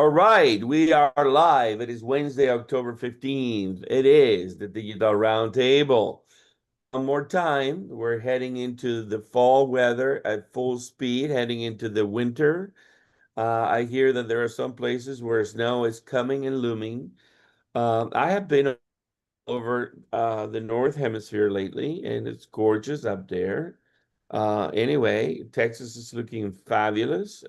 All right, we are live. It is Wednesday, October 15th. It is the Digital Roundtable. One more time, we're heading into the fall weather at full speed, heading into the winter. I hear that there are some places where snow is coming and looming. I have been over the North Hemisphere lately, and it's gorgeous up there. Anyway, Texas is looking fabulous.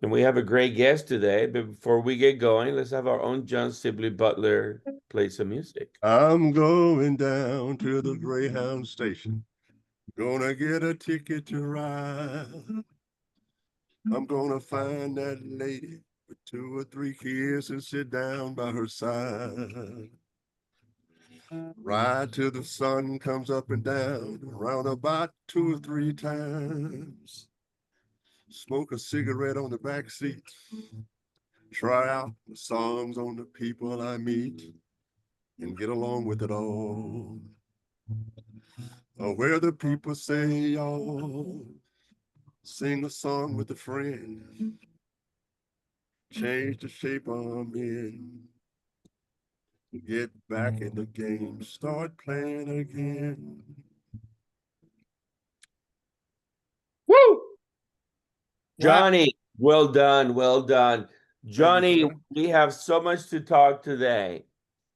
And we have a great guest today. But before we get going, let's have our own John Sibley Butler play some music. I'm going down to the Greyhound station. Gonna get a ticket to ride. I'm gonna find that lady with 2 or 3 kids and sit down by her side. Ride till the sun comes up and down, around about 2 or 3 times. Smoke a cigarette on the back seat. Try out the songs on the people I meet and get along with it all. Where the people say, oh, sing a song with a friend, change the shape I'm in, get back in the game, start playing again. Woo! Wow. Johnny, well done, well done. Johnny, we have so much to talk today.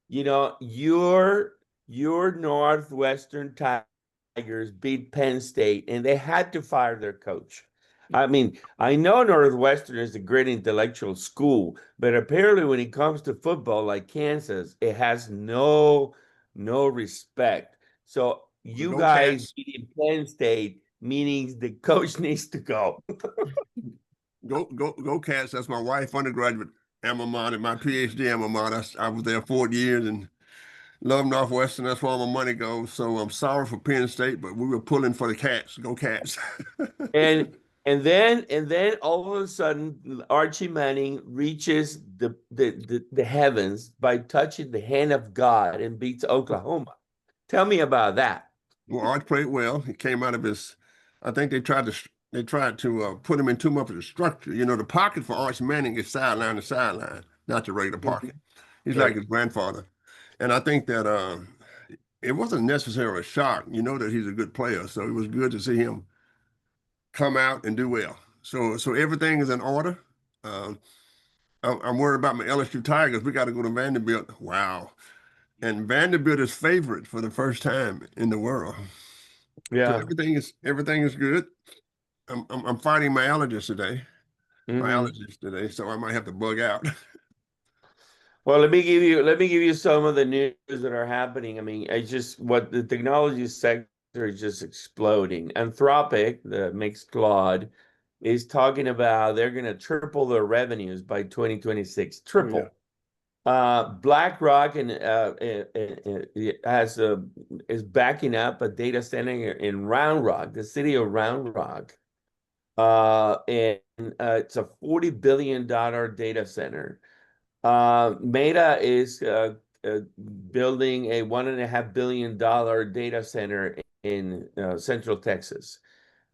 You know, your Northwestern Tigers beat Penn State, and they had to fire their coach. I mean, I know Northwestern is a great intellectual school, but apparently when it comes to football, like Kansas, it has no respect. So you Go guys Cats. beat Penn State, meaning the coach needs to go. Go Cats. That's my wife undergraduate alma mater, my Ph.D. alma mater. I was there 40 years and love Northwestern. That's where all my money goes. So I'm sorry for Penn State, but we were pulling for the Cats. Go Cats. And and then all of a sudden Archie Manning reaches the heavens by touching the hand of God and beats Oklahoma. Tell me about that. Well, Arch played well. He came out of his. I think they tried to put him in too much of a structure. You know, the pocket for Arch Manning is sideline to sideline, not the regular pocket. He's like Right. his grandfather, and I think that it wasn't necessarily a shock. You know that he's a good player, so it was good to see him come out and do well. So everything is in order. Um, I'm worried about my LSU Tigers. We got to go to Vanderbilt. Wow. And Vanderbilt is favorite for the first time in the world. So Yeah. everything is good. I'm fighting my allergies today. My Hmm. allergies today, so I might have to bug out. Well, let me give you some of the news that are happening. I mean, I just what the technology sector is just exploding. Anthropic, the makes Claude, is talking about they're going to triple their revenues by 2026. Oh yeah. Triple. BlackRock and has is backing up a data center in Round Rock, the city of Round Rock. And It's a $40 billion data center. Meta is building a $1.5 billion data center in Central Texas.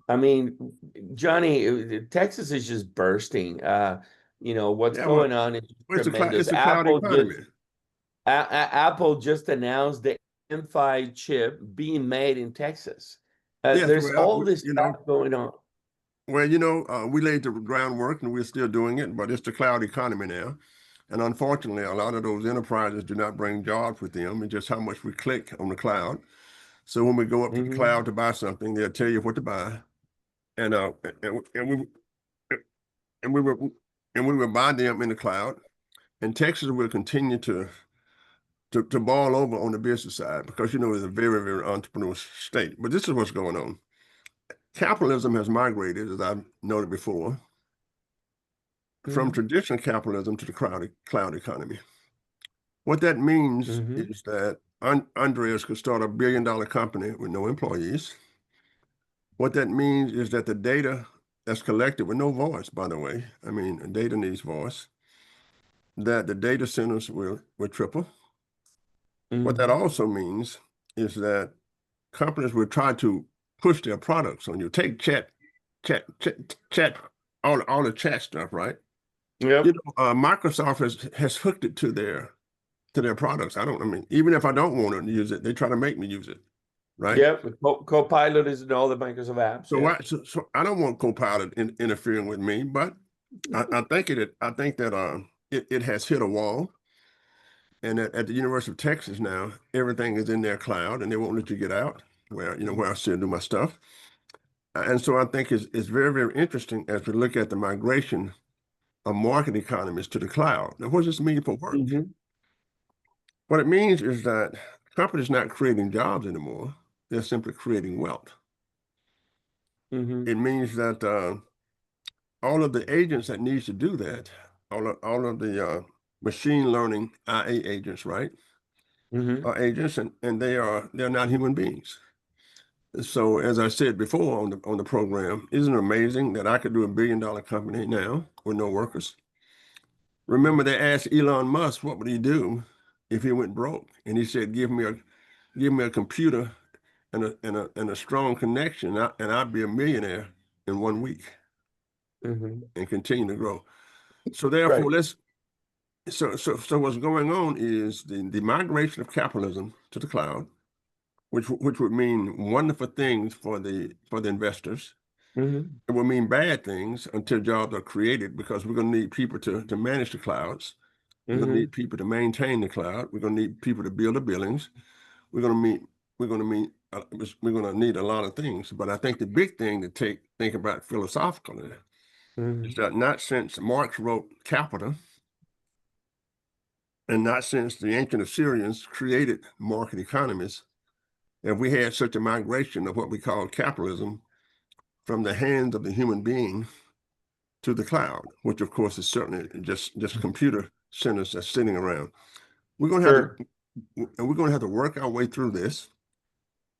I mean, Johnny, Texas is just bursting. What's Yeah, well, going on is it's tremendous. the cloud economy. Apple just announced the M5 chip being made in Texas. Yes, There's well, all this stuff going on. we laid the groundwork and we're still doing it, but it's the cloud economy now. And unfortunately, a lot of those enterprises do not bring jobs with them. It's just how much we click on the cloud. So when we go up to the Hmm. cloud to buy something, they'll tell you what to buy. And uh and we and we were and we were buying them in the cloud. And Texas will continue to ball over on the business side because it's a very, very entrepreneurial state. But this is what's going on. Capitalism has migrated, as I've noted before, from Hmm. traditional capitalism to the cloud economy. What that means Hmm. is that Andreas could start $1 billion company with no employees. What that means is that the data that's collected with no voice, by the way, I mean, data needs voice, that the data centers will triple. What that Hmm. also means is that companies will try to push their products on you. Take chat, all the chat stuff, right? Yep. Microsoft has hooked it to their products. I mean, even if I don't want to use it, they try to make me use it, right? Yep. Copilot is in all the Microsoft apps. So Yeah. so I don't want Copilot interfering with me, but I think that it has hit a wall, and at the University of Texas now, everything is in their cloud, and they won't let you get out where I still do my stuff. And so I think it's very, very interesting as we look at the migration of market economies to the cloud. Now, what does this mean for work? Hmm. What it means is that companies not creating jobs anymore; they're simply creating wealth. Hmm. It means that all of the agents that needs to do that, all of the machine learning IA agents, right, Hmm. are agents, and they're not human beings. So as I said before on the program, isn't it amazing that I could do $1 billion company now with no workers? Remember they asked Elon Musk what would he do if he went broke, and he said, give me a computer and a strong connection, and I'd be a millionaire in 1 week Hmm. and continue to grow. So therefore, Right. so what's going on is the migration of capitalism to the cloud, which would mean wonderful things for the investors. Hmm. It will mean bad things until jobs are created because we're going to need people to manage the clouds. We're going to need Hmm. people to maintain the cloud. We're going to need people to build the buildings. We're going to meet. We're going to meet. We're going to need a lot of things. But I think the big thing to think about philosophically is Hmm. that not since Marx wrote Capital, and not since the ancient Assyrians created market economies, have we had such a migration of what we call capitalism from the hands of the human being to the cloud, which of course is certainly just computer centers that's sitting around. We're going to have to Sure. and we're going to have to work our way through this.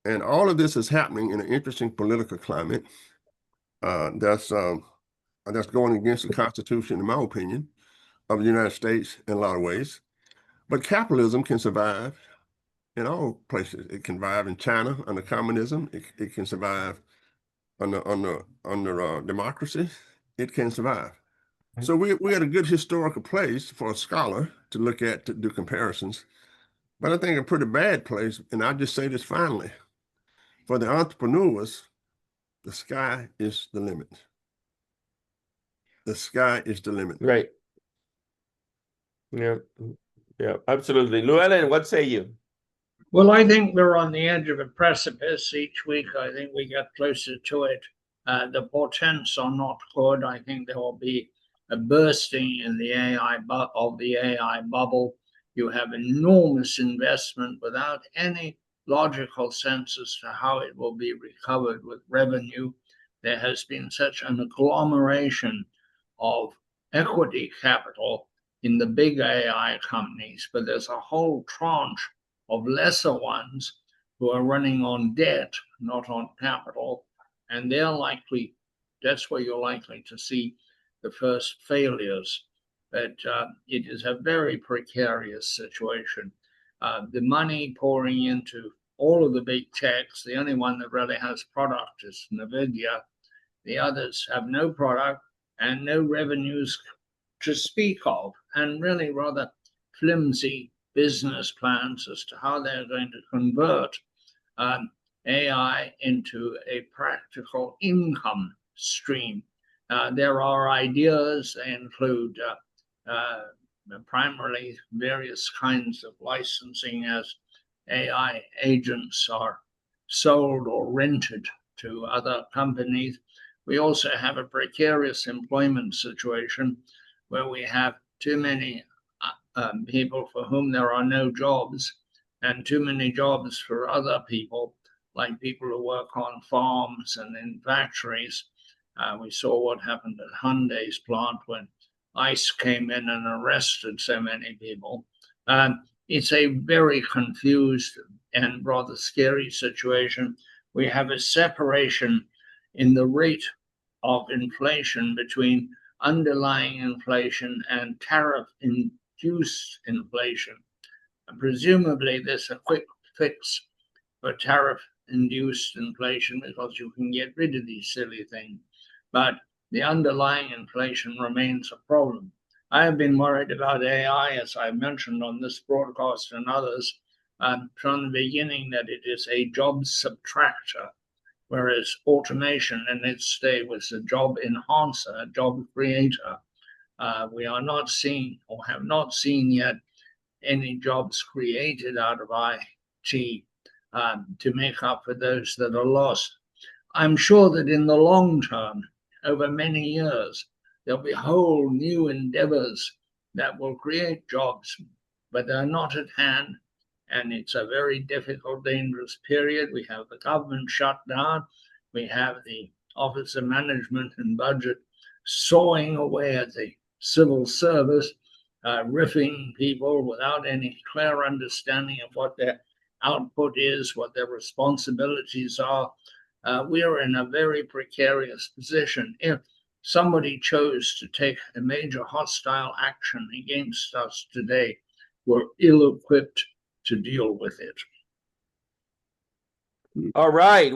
And all of this is happening in an interesting political climate uh, that's um, that's going against the Constitution, in my opinion, of the United States in a lot of ways. But capitalism can survive in all places. It can survive in China under communism. It can survive under democracy. It can survive. So we had a good historical place for a scholar to look at to do comparisons. But I think a pretty bad place, and I'll just say this finally, for the entrepreneurs, the sky is the limit. The sky is the limit. Right. Yeah. Yeah. Absolutely. Llewellyn, what say you? Well, I think we're on the edge of a precipice each week. I think we get closer to it. The portents are not good. I think there will be a bursting in the of the AI bubble. You have enormous investment without any logical sense as to how it will be recovered with revenue. There has been such an agglomeration of equity capital in the big AI companies, but there's a whole tranche of lesser ones who are running on debt, not on capital, and that's where you're likely to see the first failures. But it is a very precarious situation. The money pouring into all of the big techs, the only one that really has product is NVIDIA. The others have no product and no revenues to speak of, and really rather flimsy business plans as to how they're going to convert AI into a practical income stream. There are ideas, they include primarily various kinds of licensing as AI agents are sold or rented to other companies. We also have a precarious employment situation where we have too many people for whom there are no jobs and too many jobs for other people, like people who work on farms and in factories. We saw what happened at Hyundai's plant when ICE came in and arrested so many people. It's a very confused and rather scary situation. We have a separation in the rate of inflation between underlying inflation and tariff induced inflation. And presumably, there's a quick fix for tariff induced inflation because you can get rid of these silly things. But the underlying inflation remains a problem. I have been worried about AI, as I mentioned on this broadcast and others, from the beginning, that it is a job subtractor, whereas automation in its day was a job enhancer, a job creator. We are not seeing, or have not seen yet, any jobs created out of IT to make up for those that are lost. I'm sure that in the long term, over many years, there'll be whole new endeavors that will create jobs, but they're not at hand. And it's a very difficult, dangerous period. We have the government shut down. We have the Office of Management and Budget sawing away at the civil service, riffing people without any clear understanding of what their output is, what their responsibilities are. We are in a very precarious position. If somebody chose to take a major hostile action against us today, we're ill-equipped to deal with it. All right,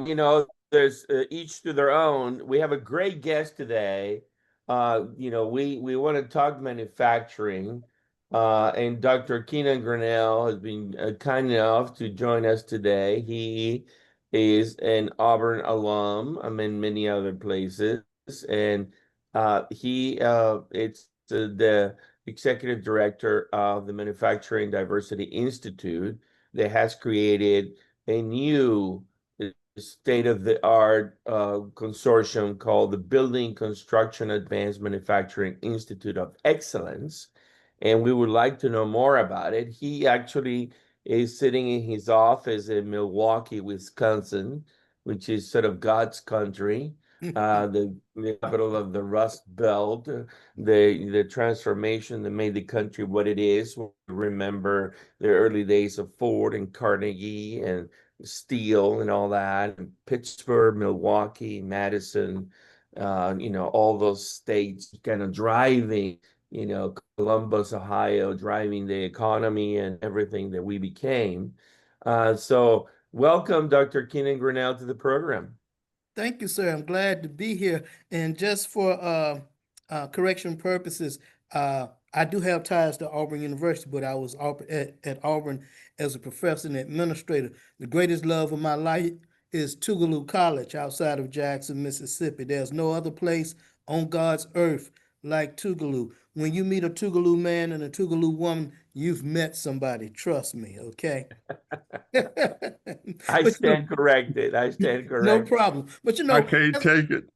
there's each to their own. We have a great guest today. We want to talk manufacturing, and Dr. Keenan Grenell has been kind enough to join us today. He is an Auburn alum, in many other places, and it's the executive director of the Manufacturing Diversity Institute that has created a new state-of-the-art consortium called the Building Construction Advanced Manufacturing Institute of Excellence. And we would like to know more about it. He actually is sitting in his office in Milwaukee, Wisconsin, which is sort of God's country, the capital of the Rust Belt, the transformation that made the country what it is. We remember the early days of Ford and Carnegie and Steel and all that, and Pittsburgh, Milwaukee, Madison, all those states kind of driving, Columbus, Ohio, driving the economy and everything that we became. So welcome, Dr. Keenan Grenell, to the program. Thank you, sir. I'm glad to be here. And just for correction purposes, I do have ties to Auburn University, but I was at Auburn as a professor and administrator. The greatest love of my life is Tougaloo College outside of Jackson, Mississippi. There's no other place on God's earth like Tougaloo. When you meet a Tougaloo man and a Tougaloo woman, you've met somebody. Trust me, okay? I stand corrected. No problem. But I can't take it.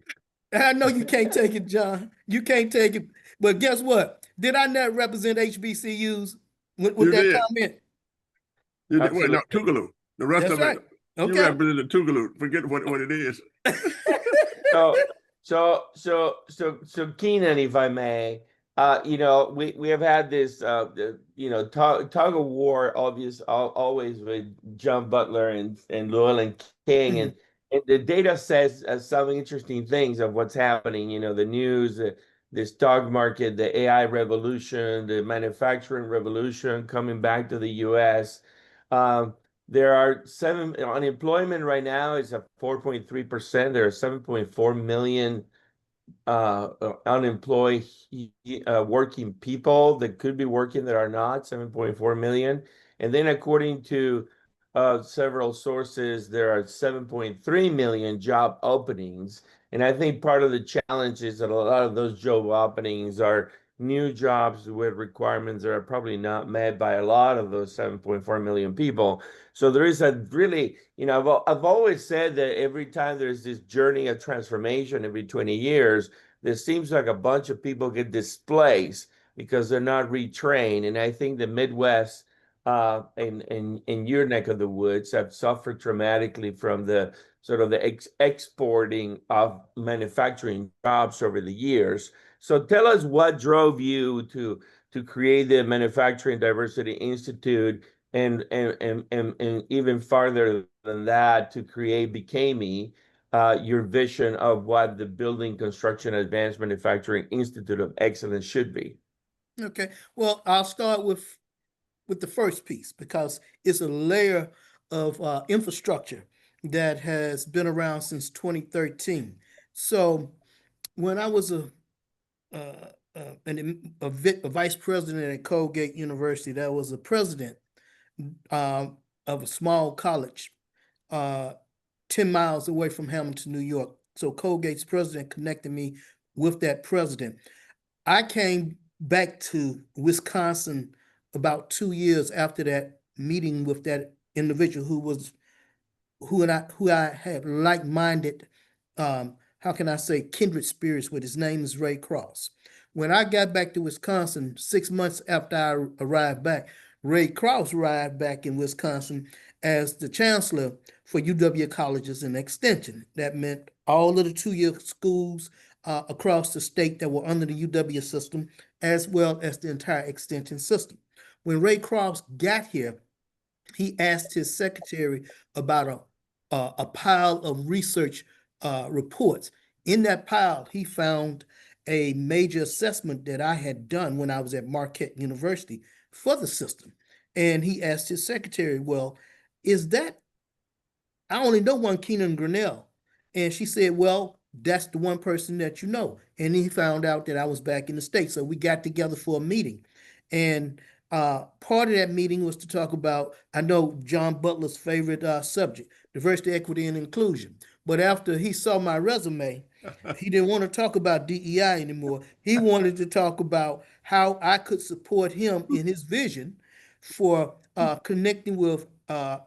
I know you can't take it, John. You can't take it. But guess what? Did I not represent HBCUs with that comment? You did. Well, no, Tougaloo. The rest That's of right. it, Okay. you represented Tougaloo. Forget what it is. So Keenan, if I may, we have had this, tug of war, always with John Butler and Llewellyn King, and the data says some interesting things of what's happening. The news, the stock market, the AI revolution, the manufacturing revolution coming back to the U.S. There are unemployment right now is at 4.3%. There are 7.4 million unemployed working people that could be working that are not, 7.4 million. And then according to several sources, there are 7.3 million job openings. And I think part of the challenge is that a lot of those job openings are new jobs with requirements that are probably not met by a lot of those 7.4 million people. So there is a really, I've always said that every time there's this journey of transformation every 20 years, there seems like a bunch of people get displaced because they're not retrained. And I think the Midwest in your neck of the woods have suffered dramatically from the sort of the exporting of manufacturing jobs over the years. So tell us what drove you to create the Manufacturing Diversity Institute, and even farther than that, to create BKME, your vision of what the Building Construction Advanced Manufacturing Institute of Excellence should be. Okay. Well, I'll start with the first piece, because it's a layer of infrastructure that has been around since 2013. So when I was a vice president at Colgate University that was a president of a small college 10 miles away from Hamilton, New York. So Colgate's president connected me with that president. I came back to Wisconsin about 2 years after that meeting with that individual who I had like-minded, how can I say, kindred spirits with. His name is Ray Cross. When I got back to Wisconsin 6 months after I arrived back, Ray Cross arrived back in Wisconsin as the chancellor for UW colleges and extension. That meant all of the 2-year schools across the state that were under the UW system, as well as the entire extension system. When Ray Cross got here, he asked his secretary about a pile of research reports. In that pile, he found a major assessment that I had done when I was at Marquette University for the system. And he asked his secretary, well, is that, I only know one Keenan Grenell. And she said, well, that's the one person that you know. And he found out that I was back in the States. So we got together for a meeting. And part of that meeting was to talk about, I know John Butler's favorite subject, diversity, equity, and inclusion. But after he saw my resume, he didn't want to talk about DEI anymore. He wanted to talk about how I could support him in his vision for connecting with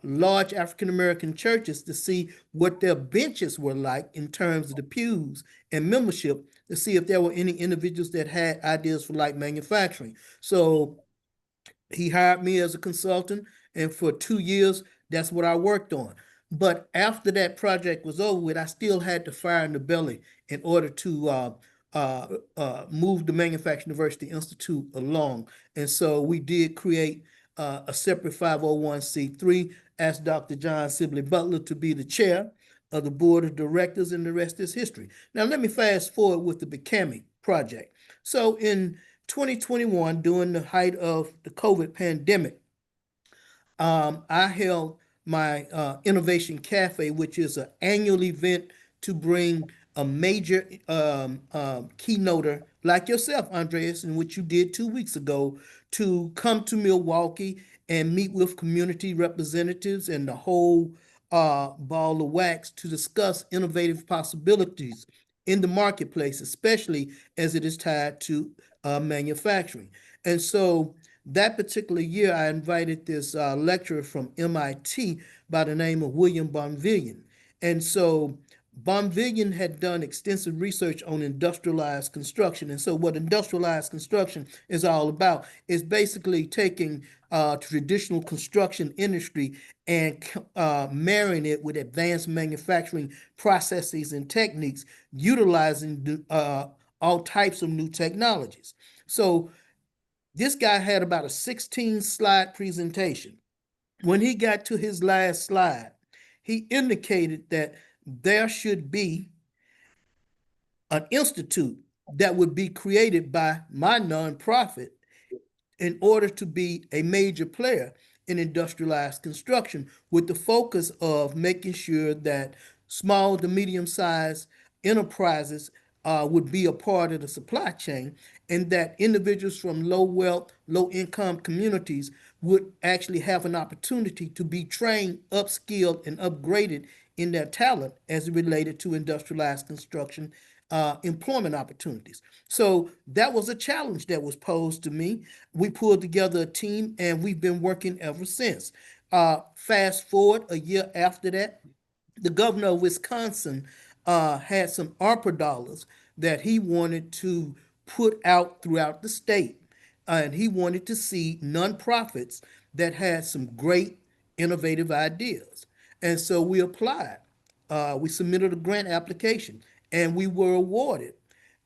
large African-American churches to see what their benches were like in terms of the pews and membership, to see if there were any individuals that had ideas for light manufacturing. So he hired me as a consultant, and for 2 years, that's what I worked on. But after that project was over with, I still had the fire in the belly in order to move the Manufacturing Diversity Institute along. And so we did create a separate 501c3, asked Dr. John Sibley Butler to be the chair of the board of directors, and the rest is history. Now, let me fast forward with the BCAMI project. So in 2021, during the height of the COVID pandemic, I held my Innovation Cafe, which is an annual event to bring a major keynoter like yourself, Andreas, and which you did 2 weeks ago, to come to Milwaukee and meet with community representatives and the whole ball of wax to discuss innovative possibilities in the marketplace, especially as it is tied to manufacturing. And so that particular year, I invited this lecturer from MIT by the name of William Bonvillian. And so Bonvillian had done extensive research on industrialized construction. And so what industrialized construction is all about is basically taking traditional construction industry and marrying it with advanced manufacturing processes and techniques, utilizing all types of new technologies. So this guy had about a 16-slide presentation. When he got to his last slide, he indicated that there should be an institute that would be created by my nonprofit in order to be a major player in industrialized construction, with the focus of making sure that small to medium-sized enterprises would be a part of the supply chain, and that individuals from low wealth, low income communities would actually have an opportunity to be trained, upskilled, and upgraded in their talent as it related to industrialized construction employment opportunities. So that was a challenge that was posed to me. We pulled together a team, and we've been working ever since. Fast forward a year after that, the governor of Wisconsin had some ARPA dollars that he wanted to put out throughout the state. And he wanted to see nonprofits that had some great innovative ideas. And so we applied. We submitted a grant application, and we were awarded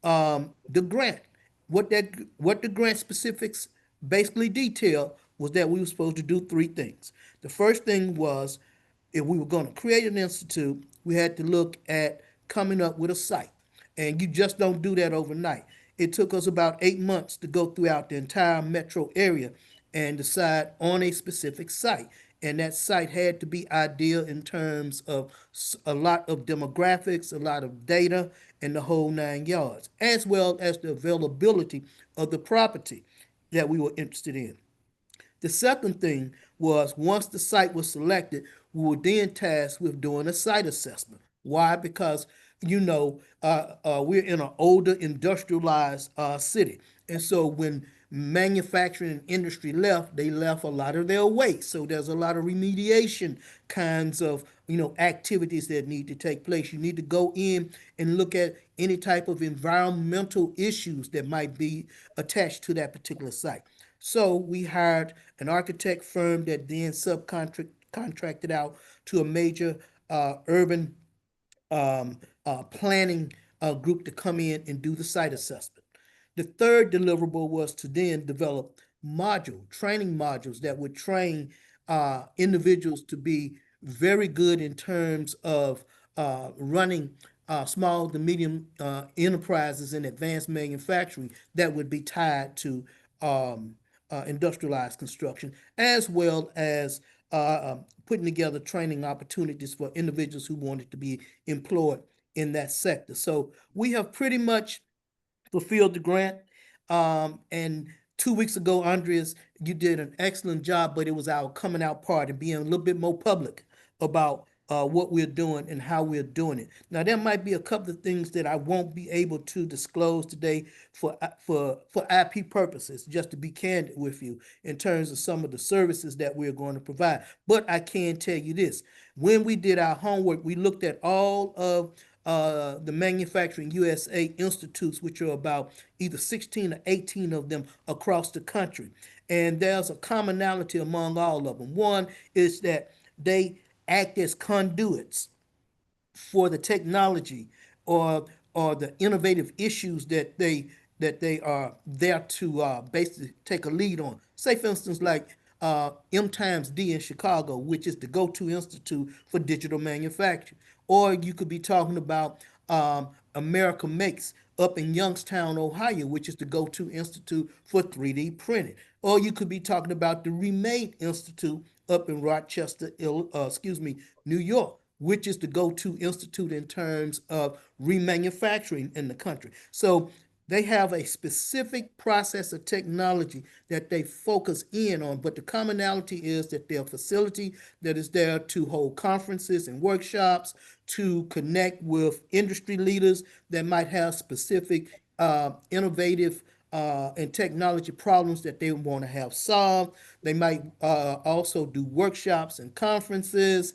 the grant. What the grant specifics basically detailed was that we were supposed to do 3 things. The first thing was, if we were going to create an institute, we had to look at coming up with a site. And you just don't do that overnight. It took us about 8 months to go throughout the entire metro area and decide on a specific site. And that site had to be ideal in terms of a lot of demographics, a lot of data, and the whole 9 yards, as well as the availability of the property that we were interested in. The second thing was once the site was selected, we were then tasked with doing a site assessment. Why? Because we're in an older industrialized city, and so when manufacturing and industry left, they left a lot of their waste. So there's a lot of remediation kinds of activities that need to take place. You need to go in and look at any type of environmental issues that might be attached to that particular site. So we hired an architect firm that then contracted out to a major urban planning group to come in and do the site assessment. The third deliverable was to then develop training modules that would train individuals to be very good in terms of running small to medium enterprises in advanced manufacturing that would be tied to industrialized construction, as well as putting together training opportunities for individuals who wanted to be employed in that sector. So we have pretty much fulfilled the grant. And 2 weeks ago, Andreas, you did an excellent job, but it was our coming out part and being a little bit more public about what we're doing and how we're doing it. Now, there might be a couple of things that I won't be able to disclose today for IP purposes, just to be candid with you in terms of some of the services that we're going to provide. But I can tell you this: when we did our homework, we looked at all of the Manufacturing USA institutes, which are about either 16 or 18 of them across the country. And there's a commonality among all of them. One is that they act as conduits for the technology or the innovative issues that they are there to basically take a lead on. Say, for instance, like M times D in Chicago, which is the go-to institute for digital manufacturing. Or you could be talking about America Makes up in Youngstown, Ohio, which is the go-to institute for 3D printing. Or you could be talking about the Remade Institute up in Rochester, New York, which is the go-to institute in terms of remanufacturing in the country. So they have a specific process of technology that they focus in on, but the commonality is that they're a facility that is there to hold conferences and workshops, to connect with industry leaders that might have specific innovative and technology problems that they want to have solved. They might also do workshops and conferences.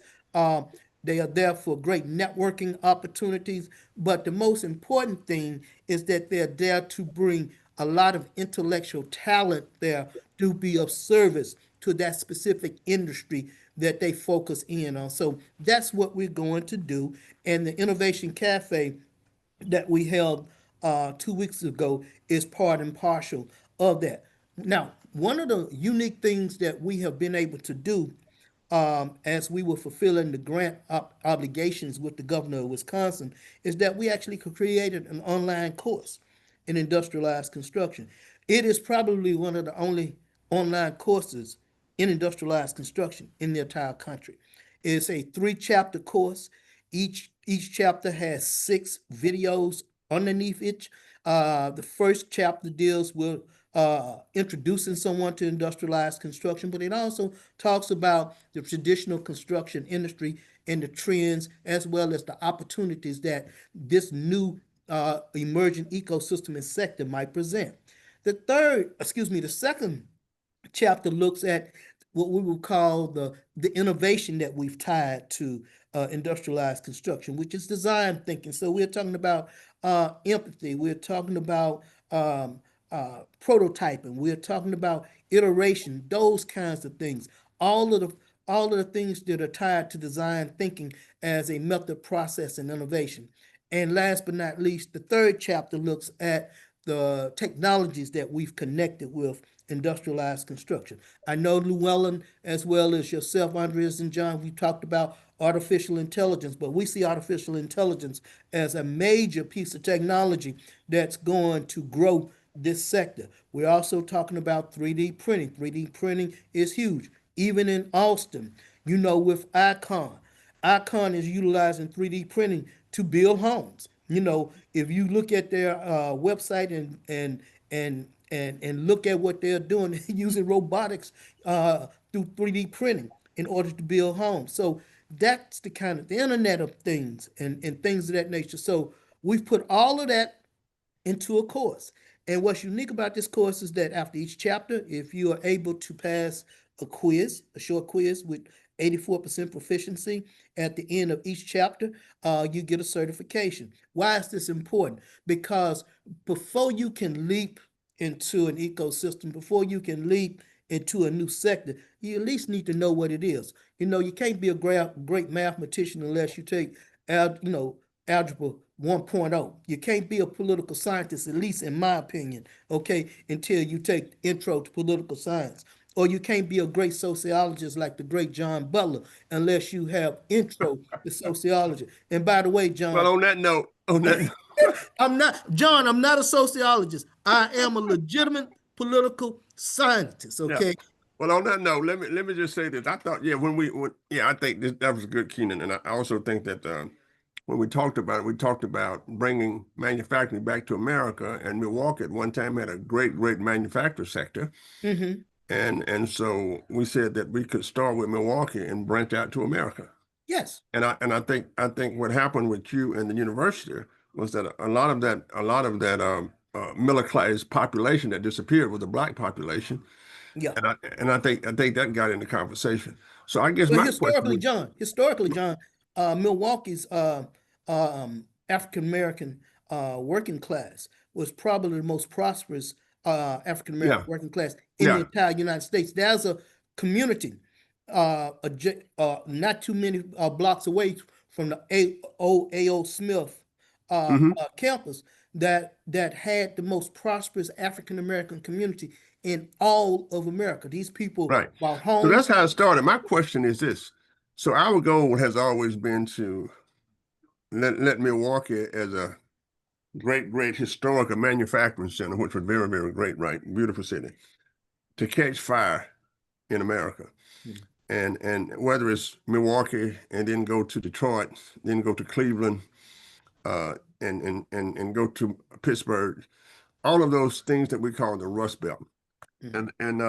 They are there for great networking opportunities. But the most important thing is that they're there to bring a lot of intellectual talent there to be of service to that specific industry that they focus in on. So that's what we're going to do. And the Innovation Cafe that we held 2 weeks ago is part and parcel of that. Now, one of the unique things that we have been able to do as we were fulfilling the grant obligations with the governor of Wisconsin is that we actually created an online course in industrialized construction. It is probably one of the only online courses in industrialized construction in the entire country. It's a 3-chapter course. Each chapter has 6 videos underneath it. The first chapter deals with introducing someone to industrialized construction, but it also talks about the traditional construction industry and the trends, as well as the opportunities that this new emerging ecosystem and sector might present. The second chapter looks at what we would call the innovation that we've tied to industrialized construction, which is design thinking. So we're talking about empathy. We're talking about prototyping. We're talking about iteration, those kinds of things. All of the things that are tied to design thinking as a method, process, and innovation. And last but not least, the third chapter looks at the technologies that we've connected with industrialized construction. I know Llewellyn, as well as yourself, Andreas and John, we talked about artificial intelligence, but we see artificial intelligence as a major piece of technology that's going to grow this sector. We're also talking about 3D printing. 3D printing is huge. Even in Austin, with Icon. Icon is utilizing 3D printing to build homes. You know, if you look at their website and look at what they're doing using robotics through 3D printing in order to build homes. So that's the kind of the Internet of Things and things of that nature. So we've put all of that into a course. And what's unique about this course is that after each chapter, if you are able to pass a quiz, a short quiz with 84% proficiency at the end of each chapter, you get a certification. Why is this important? Because before you can leap into an ecosystem, before you can leap into a new sector, you at least need to know what it is. You know, you can't be a great mathematician unless you take, algebra 1.0. You can't be a political scientist, at least in my opinion, okay, until you take intro to political science. Or you can't be a great sociologist like the great John Butler unless you have intro to sociology. And by the way, John, Well, on that note, I'm not a sociologist. I am a legitimate political scientist, yeah. okay? Well, on that note, let me just say this. I thought, yeah, I think that was good, Keenan, and I also think that when we talked about bringing manufacturing back to America, and Milwaukee at one time had a great manufacturing sector, Mm-hmm. and so we said that we could start with Milwaukee and branch out to America. Yes. And I think what happened with you and the university was that a lot of that middle class population that disappeared was the black population, Yeah. and I think that got into conversation. So I guess Well, my question is, historically, John, Milwaukee's African American working class was probably the most prosperous African American yeah, working class in the yeah, entire United States. There's a community not too many blocks away from the A.O. Smith hmm campus that had the most prosperous African American community in all of America. These people right. bought So homes. that's how it started. My question is this: so our goal has always been to let Milwaukee as a great historical manufacturing center, which was very great, right? Beautiful city, to catch fire in America. Mhm. And whether it's Milwaukee and then go to Detroit, then go to Cleveland, and go to Pittsburgh, all of those things that we call the Rust Belt. Mhm. And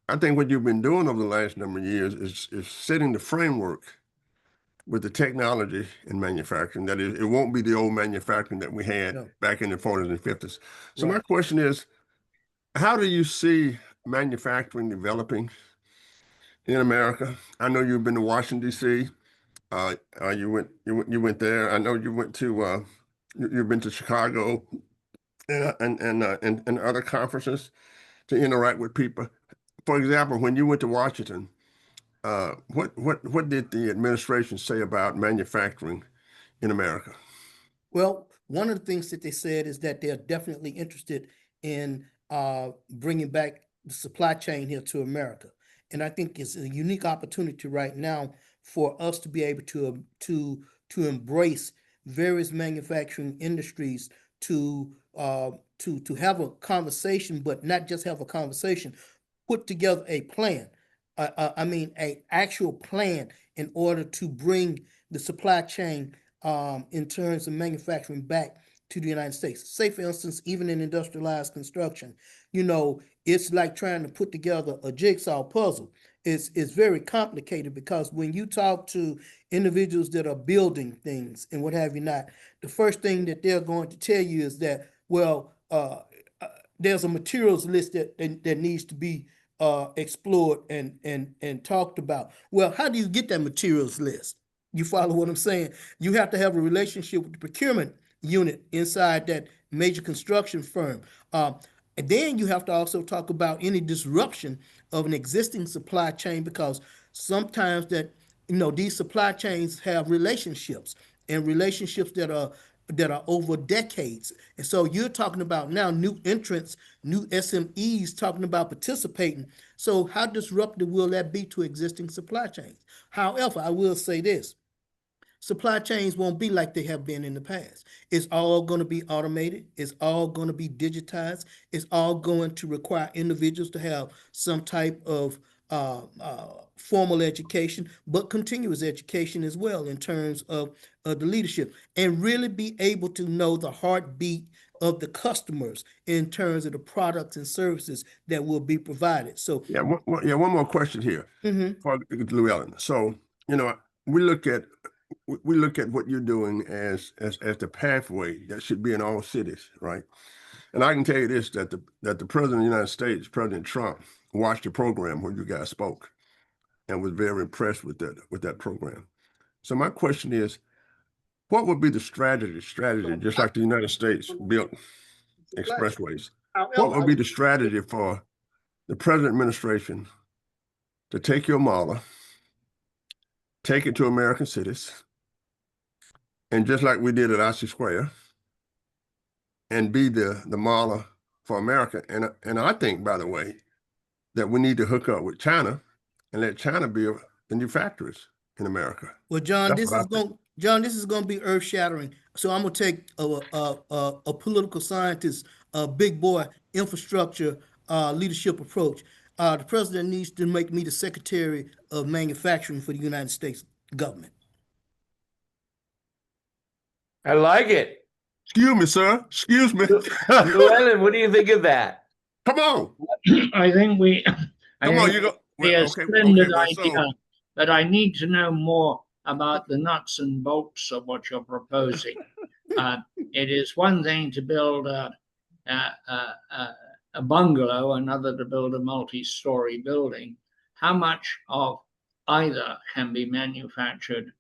I think what you've been doing over the last number of years is setting the framework with the technology in manufacturing. That is, it won't be the old manufacturing that we had No, back in the 40s and 50s. So my right. question is, how do you see manufacturing developing in America? I know you've been to Washington, D.C. You went there. I know you went to you've been to Chicago and other conferences to interact with people. For example, when you went to Washington, what did the administration say about manufacturing in America? Well, one of the things that they said is that they're definitely interested in bringing back the supply chain here to America. And I think it's a unique opportunity right now for us to be able to embrace various manufacturing industries to have a conversation, but not just have a conversation, put together a plan. I mean, a actual plan in order to bring the supply chain in terms of manufacturing back to the United States. Say, for instance, even in industrialized construction, it's like trying to put together a jigsaw puzzle. It's very complicated because when you talk to individuals that are building things and what have you not, the first thing that they're going to tell you is that, well, there's a materials list that needs to be explored and talked about. Well, how do you get that materials list? You follow what I'm saying? You have to have a relationship with the procurement unit inside that major construction firm. And then you have to also talk about any disruption of an existing supply chain because sometimes these supply chains have relationships and relationships that are over decades. And so you're talking about now new entrants, new SMEs talking about participating. So how disruptive will that be to existing supply chains? However, I will say this. Supply chains won't be like they have been in the past. It's all going to be automated. It's all going to be digitized. It's all going to require individuals to have some type of formal education, but continuous education as well in terms of the leadership, and really be able to know the heartbeat of the customers in terms of the products and services that will be provided. So Yeah, one more question here for Llewellyn. So, you know, we look at what you're doing as the pathway that should be in all cities, right? And I can tell you this, that the President of the United States, President Trump, watched the program where you guys spoke and was very impressed with that program. So my question is, what would be the strategy, just like the United States built expressways? What would be the strategy for the President administration to take your model, take it to American cities, and just like we did at IC Square, and be the model for America? And I think, by the way, that we need to hook up with China and let China build the new factories in America. Well, John, That's what I think. This is going to be earth shattering. So I'm going to take a political scientist, a big boy infrastructure leadership approach. The president needs to make me the Secretary of Manufacturing for the United States government. I like it. Excuse me, sir. Excuse me. Llewellyn, what do you think of that? Come on. I think we. Come on. You go. Be Well, a okay, splendid well, idea, so but I need to know more about the nuts and bolts of what you're proposing. It is one thing to build a bungalow, another to build a multi-story building. How much of either can be manufactured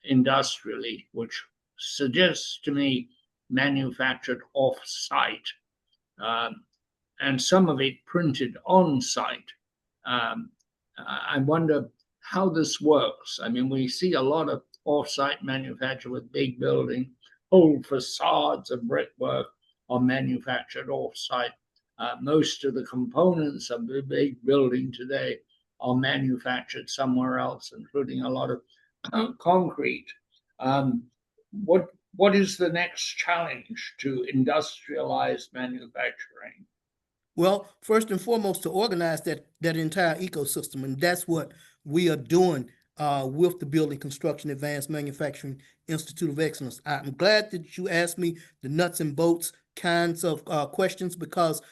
industrially, which suggests to me manufactured off-site, and some of it printed on-site. I wonder how this works. I mean, we see a lot of off-site manufacture with big buildings, whole facades of brickwork are manufactured off-site. Most of the components of the big building today are manufactured somewhere else, including a lot of concrete. What is the next challenge to industrialize manufacturing? Well, first and foremost, to organize that entire ecosystem, and that's what we are doing with the Building Construction Advanced Manufacturing Institute of Excellence. I'm glad that you asked me the nuts and bolts kinds of questions, because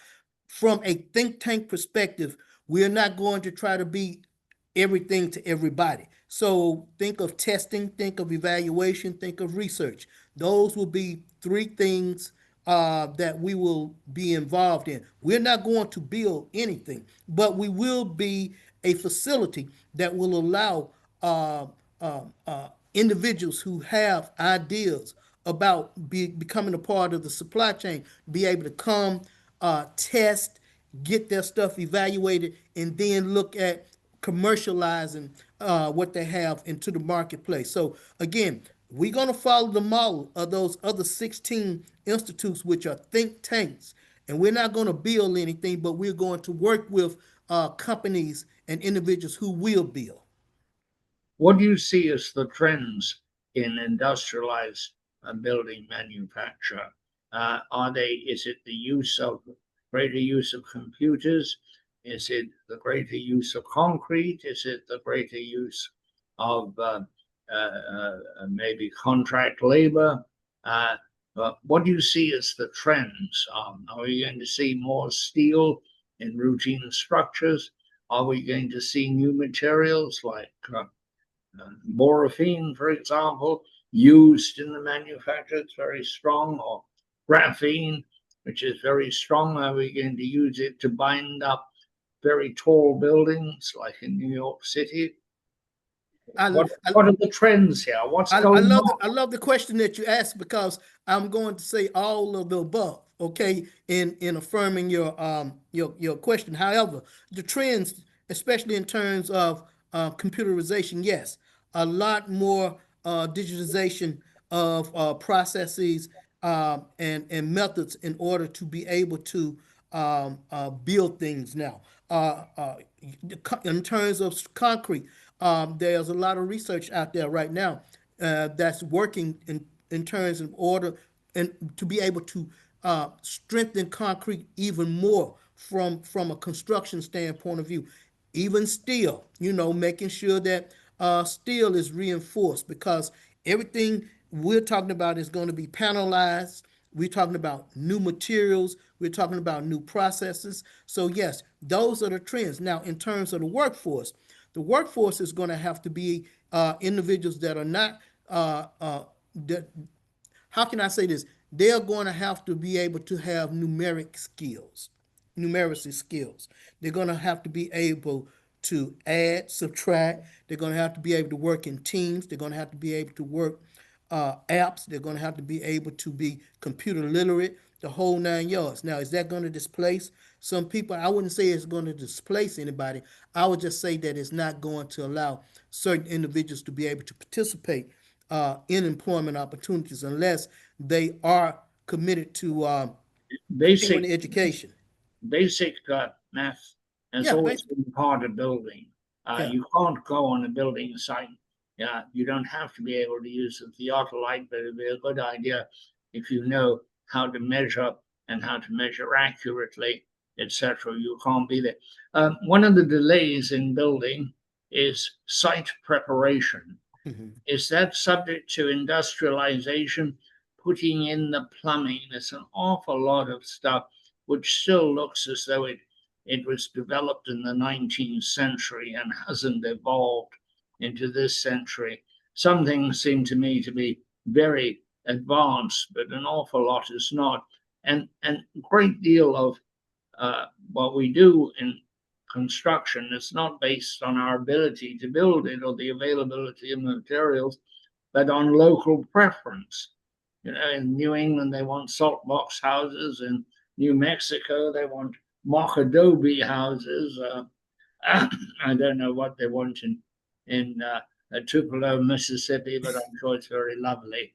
from a think tank perspective, we're not going to try to be everything to everybody. So think of testing, think of evaluation, think of research. Those will be three things that we will be involved in. We're not going to build anything, but we will be a facility that will allow individuals who have ideas about becoming a part of the supply chain be able to come, test, get their stuff evaluated, and then look at commercializing what they have into the marketplace. So again, we're going to follow the model of those other 16 institutes, which are think tanks. And we're not going to build anything, but we're going to work with companies and individuals who will build. What do you see as the trends in industrialized building manufacture? Is it the greater use of computers? Is it the greater use of concrete? Is it the greater use of maybe contract labor? But what do you see as the trends? Are we going to see more steel in routine structures? Are we going to see new materials like morphine, for example, used in the manufacture? It's very strong. Or graphene, which is very strong. Are we going to use it to bind up very tall buildings like in New York City? What are the trends here? What's going on? I love the question that you asked, because I'm going to say all of the above, okay, in affirming your question. However, the trends, especially in terms of computerization, yes, a lot more digitization of processes and methods in order to be able to build things now. In terms of concrete, there's a lot of research out there right now that's working in terms of order and to be able to strengthen concrete even more from a construction standpoint of view. even steel, making sure that steel is reinforced, because everything we're talking about is going to be panelized. We're talking about new materials. We're talking about new processes. So yes, those are the trends. Now, in terms of the workforce is going to have to be individuals that are not that, how can I say this? They're going to have to be able to have numeracy skills. They're going to have to be able to add, subtract. They're going to have to be able to work in teams. They're going to have to be able to work apps. They're going to have to be able to be computer literate, the whole 9 yards. Now, is that going to displace some people? I wouldn't say it's going to displace anybody. I would just say that it's not going to allow certain individuals to be able to participate in employment opportunities unless they are committed to Basic continuing education. basic math has Yeah, always been part of building. Yeah. You can't go on a building site. Yeah, you don't have to be able to use a theodolite, but it'd be a good idea if you know how to measure and how to measure accurately, etc. You can't be there. One of the delays in building is site preparation. Mhm. Is that subject to industrialization, putting in the plumbing? There's an awful lot of stuff which still looks as though it was developed in the 19th century and hasn't evolved into this century. Some things seem to me to be very advanced, but an awful lot is not. And a great deal of what we do in construction is not based on our ability to build it or the availability of materials, but on local preference. In New England, they want salt box houses. In New Mexico, they want mock adobe houses. I don't know what they want in Tupelo, Mississippi, but I'm sure it's very lovely.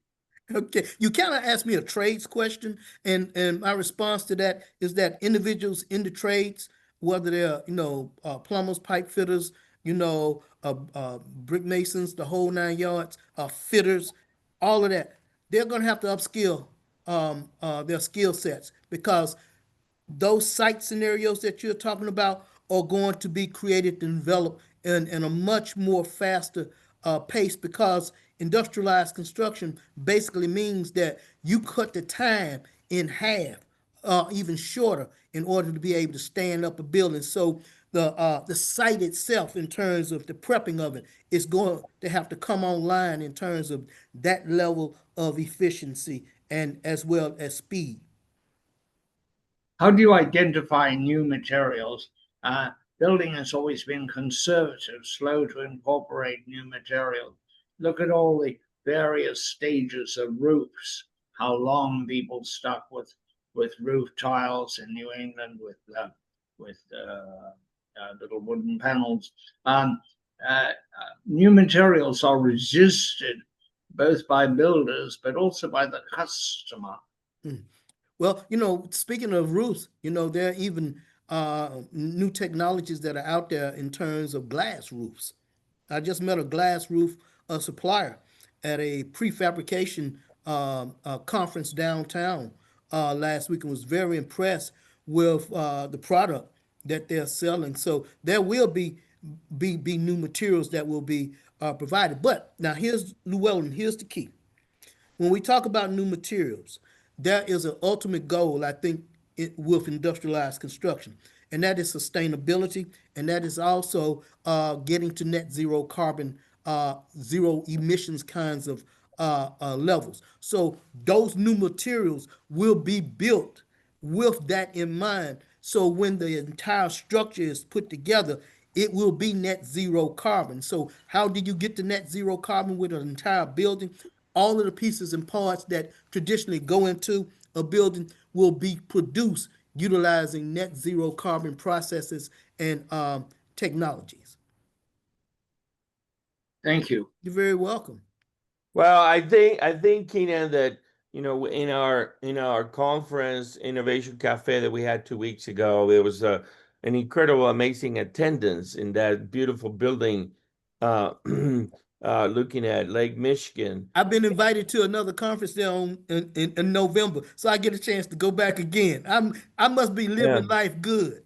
Okay, you kind of asked me a trades question, and my response to that is that individuals in the trades, whether they're plumbers, pipe fitters, brick masons, the whole 9 yards, fitters, all of that, they're going to have to upskill their skill sets, because those site scenarios that you're talking about are going to be created and developed in a much more faster pace, because industrialized construction basically means that you cut the time in half, even shorter, in order to be able to stand up a building. So the site itself, in terms of the prepping of it, is going to have to come online in terms of that level of efficiency and as well as speed. How do you identify new materials? Building has always been conservative, slow to incorporate new materials. Look at all the various stages of roofs, how long people stuck with roof tiles in New England with little wooden panels. New materials are resisted both by builders but also by the customer. Well, speaking of roofs, there are even new technologies that are out there in terms of glass roofs. I just met a glass roof supplier at a prefabrication conference downtown last week, and was very impressed with the product that they're selling. So there will be new materials that will be provided. But now here's Llewellyn, here's the key. When we talk about new materials, there is an ultimate goal, I think, with industrialized construction, and that is sustainability, and that is also getting to net zero carbon, zero emissions kinds of levels. So those new materials will be built with that in mind. So when the entire structure is put together, it will be net zero carbon. So how do you get to net zero carbon with an entire building? All of the pieces and parts that traditionally go into a building will be produced utilizing net zero carbon processes and technologies. Thank you. You're very welcome. Well, I think Keenan, that in our conference Innovation Cafe that we had 2 weeks ago, there was an incredible, amazing attendance in that beautiful building, looking at Lake Michigan. I've been invited to another conference there in November, so I get a chance to go back again. I must be living life good.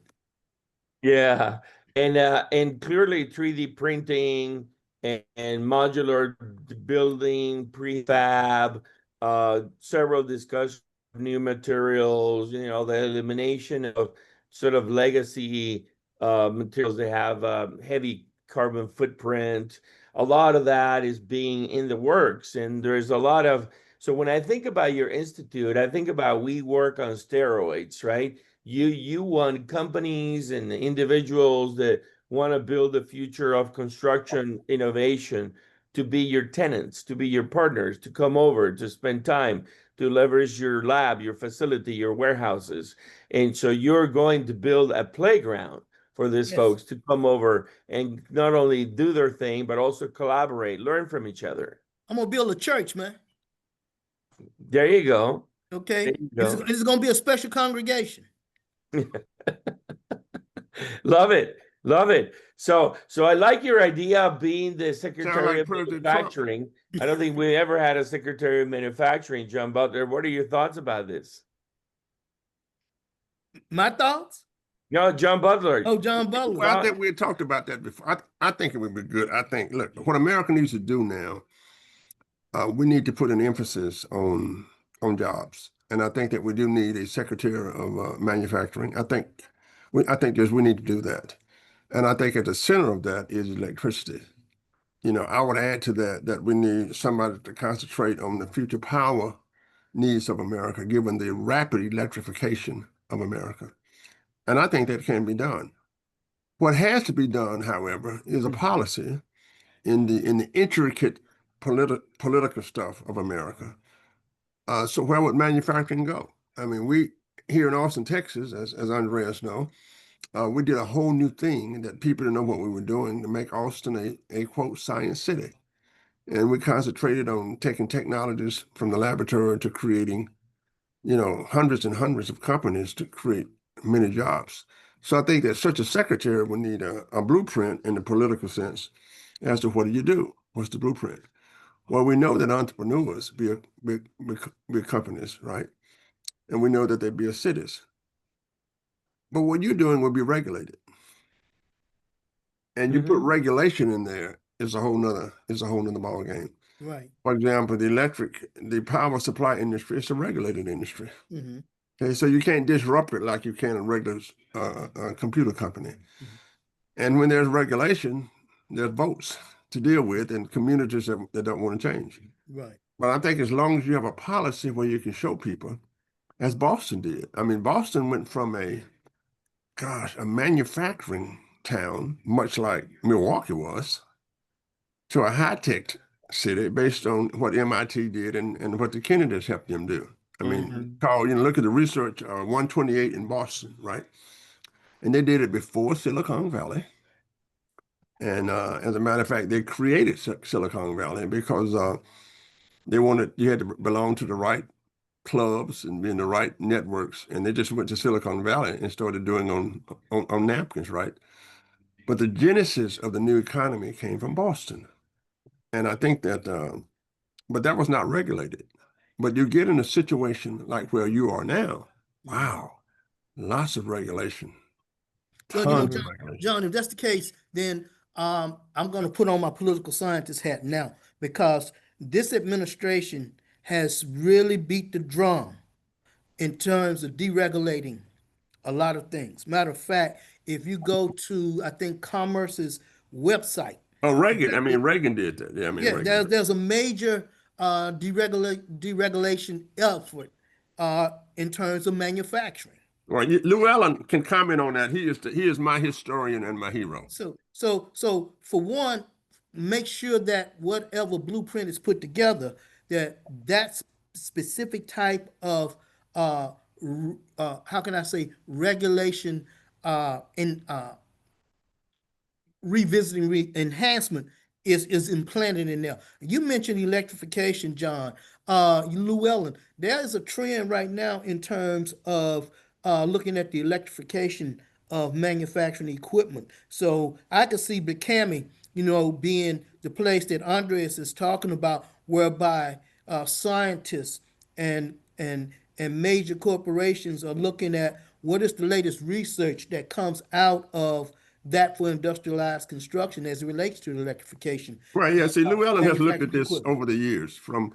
Yeah, And clearly 3D printing and modular building, prefab, several discussions of new materials, the elimination of sort of legacy materials that have heavy carbon footprint. A lot of that is being in the works, and there's a lot of. So when I think about your institute, I think about we work on steroids, right? You want companies and individuals that want to build the future of construction innovation to be your tenants, to be your partners, to come over, to spend time, to leverage your lab, your facility, your warehouses. And so you're going to build a playground for these Yes. folks to come over and not only do their thing, but also collaborate, learn from each other. I'm gonna build a church, man. There you go. Okay. There you It's, go. it's gonna be a special congregation. Love it. Love it. So I like your idea of being the Secretary like of President Trump. Manufacturing. I don't think we ever had a Secretary of Manufacturing, John Butler. What are your thoughts about this? My thoughts? No, John Butler. Oh, John Butler. Well, I think we had talked about that before. I think it would be good. I think, look, what America needs to do now, we need to put an emphasis on jobs, and I think that we do need a Secretary of Manufacturing. I think we need to do that, and I think at the center of that is electricity. I would add to that we need somebody to concentrate on the future power needs of America, given the rapid electrification of America, and I think that can be done. What has to be done, however, is a policy in the intricate political stuff of America. So where would manufacturing go? I mean, we here in Austin, Texas, as Andreas know, we did a whole new thing that people didn't know what we were doing to make Austin a quote science city. And we concentrated on taking technologies from the laboratory to creating, hundreds and hundreds of companies to create many jobs. So I think that such a secretary would need a blueprint in the political sense as to what do you do? What's the blueprint? Well, we know that entrepreneurs build big companies, right? And we know that they build cities. But what you're doing will be regulated. And you put regulation in there, it's a whole nother ball game. Right. For example, the power supply industry is a regulated industry. Mm-hmm. Okay, so you can't disrupt it like you can a regular computer company. Mm-hmm. And when there's regulation, there's votes to deal with and communities that don't want to change. Right. But I think as long as you have a policy where you can show people, as Boston did. I mean, Boston went from a manufacturing town, much like Milwaukee was, to a high-tech city based on what MIT did and what the Kennedys helped them do. I mean, look at the research, 128 in Boston, right? And they did it before Silicon Valley. And as a matter of fact, they created Silicon Valley because you had to belong to the right clubs and be in the right networks. And they just went to Silicon Valley and started doing on napkins, right? But the genesis of the new economy came from Boston. And I think that, but that was not regulated. But you get in a situation like where you are now, wow, lots of regulation. Well, John, if that's the case, then I'm going to put on my political scientist hat now, because this administration has really beat the drum in terms of deregulating a lot of things. Matter of fact, if you go to, I think, Commerce's website. Oh, Reagan did that. Yeah, Reagan. There's a major deregulation effort in terms of manufacturing. Well, Lou Allen can comment on that. He is my historian and my hero. So for one, make sure that whatever blueprint is put together, that specific type of how can I say, regulation in revisiting enhancement is implanted in there. You mentioned electrification, John. Llewellyn, there is a trend right now in terms of looking at the electrification of manufacturing equipment. So I could see BCAMI, being the place that Andres is talking about, whereby scientists and major corporations are looking at what is the latest research that comes out of that for industrialized construction as it relates to electrification. Right. Yeah. See, Llewellyn has looked at manufacturing this equipment. over the years from.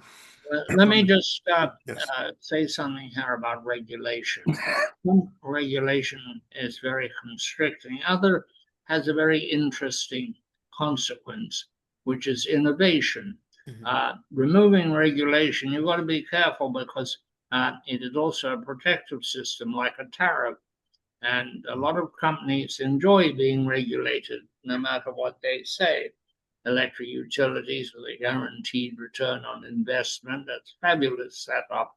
Let me just Yes. say something here about regulation. Some regulation is very constricting. Other has a very interesting consequence, which is innovation. Removing regulation, you've got to be careful because it is also a protective system like a tariff. And a lot of companies enjoy being regulated no matter what they say. Electric utilities with a guaranteed return on investment, that's fabulous setup.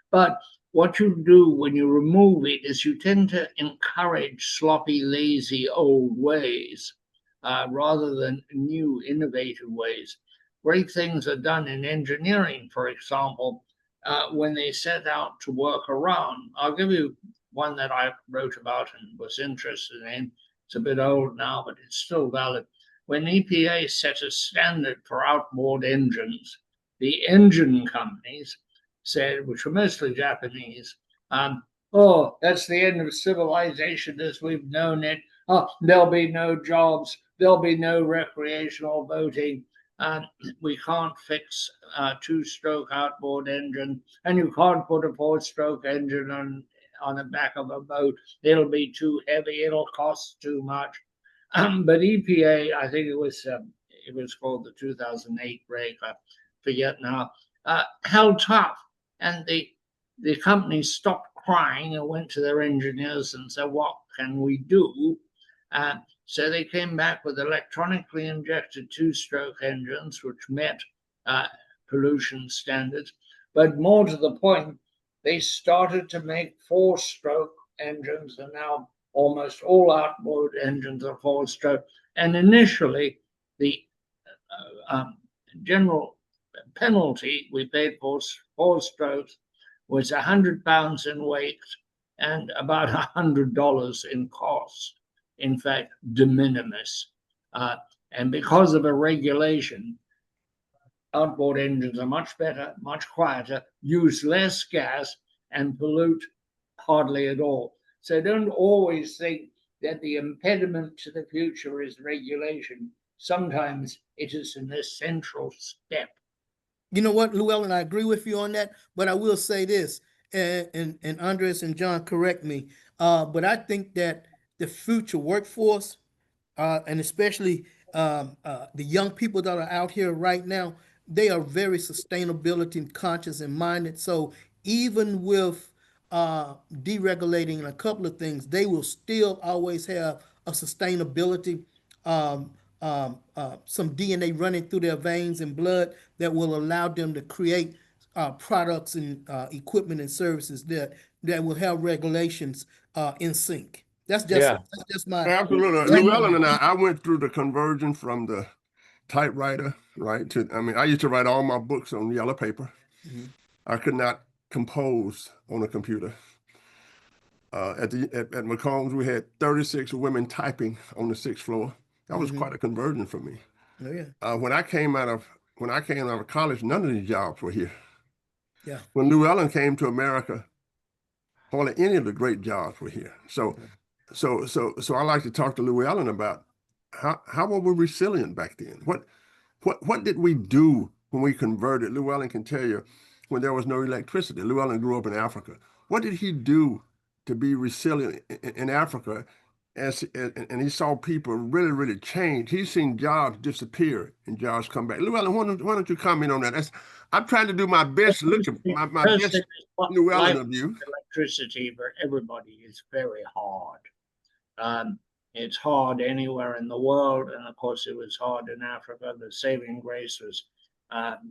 But what you do when you remove it is you tend to encourage sloppy, lazy, old ways rather than new, innovative ways. Great things are done in engineering, for example, when they set out to work around. I'll give you one that I wrote about and was interested in. It's a bit old now, but it's still valid. When EPA set a standard for outboard engines, the engine companies said, which were mostly Japanese, oh, that's the end of civilization as we've known it. Oh, there'll be no jobs. There'll be no recreational boating. We can't fix a two-stroke outboard engine, and you can't put a four-stroke engine on the back of a boat. It'll be too heavy. It'll cost too much. But EPA, I think it was called the 2008 reg, I forget now, held tough. And the companies stopped crying and went to their engineers and said, what can we do? So they came back with electronically injected two-stroke engines, which met pollution standards. But more to the point, they started to make four-stroke engines, and now almost all outboard engines are four-stroke. And initially, the general penalty we paid for four strokes was 100 pounds in weight and about $100 in cost. In fact, de minimis. And because of a regulation, outboard engines are much better, much quieter, use less gas, and pollute hardly at all. So don't always think that the impediment to the future is regulation. Sometimes it is an essential step. You know what, Llewellyn, I agree with you on that, but I will say this, and Andres and John, correct me, but I think that the future workforce, and especially the young people that are out here right now, they are very sustainability conscious and minded. So even with deregulating a couple of things, they will still always have a sustainability, some DNA running through their veins and blood that will allow them to create products and equipment and services that will have regulations in sync. That's just my Absolutely. Llewellyn and I went through the conversion from the typewriter, right? I used to write all my books on yellow paper. I could not compose on a computer. At McCombs, we had 36 women typing on the 6th floor. That was quite a conversion for me. Oh, yeah. When I came out of college, none of these jobs were here. Yeah. When Llewellyn came to America, hardly any of the great jobs were here. So I like to talk to Llewellyn about how were we resilient back then? What did we do when we converted? Llewellyn can tell you when there was no electricity. Llewellyn grew up in Africa. What did he do to be resilient in Africa? And he saw people really change. He's seen jobs disappear and jobs come back. Llewellyn, why don't you comment on that? I'm trying to do my best. Look at my best Llewellyn of you. Electricity for everybody is very hard. It's hard anywhere in the world, and of course it was hard in Africa. The saving grace was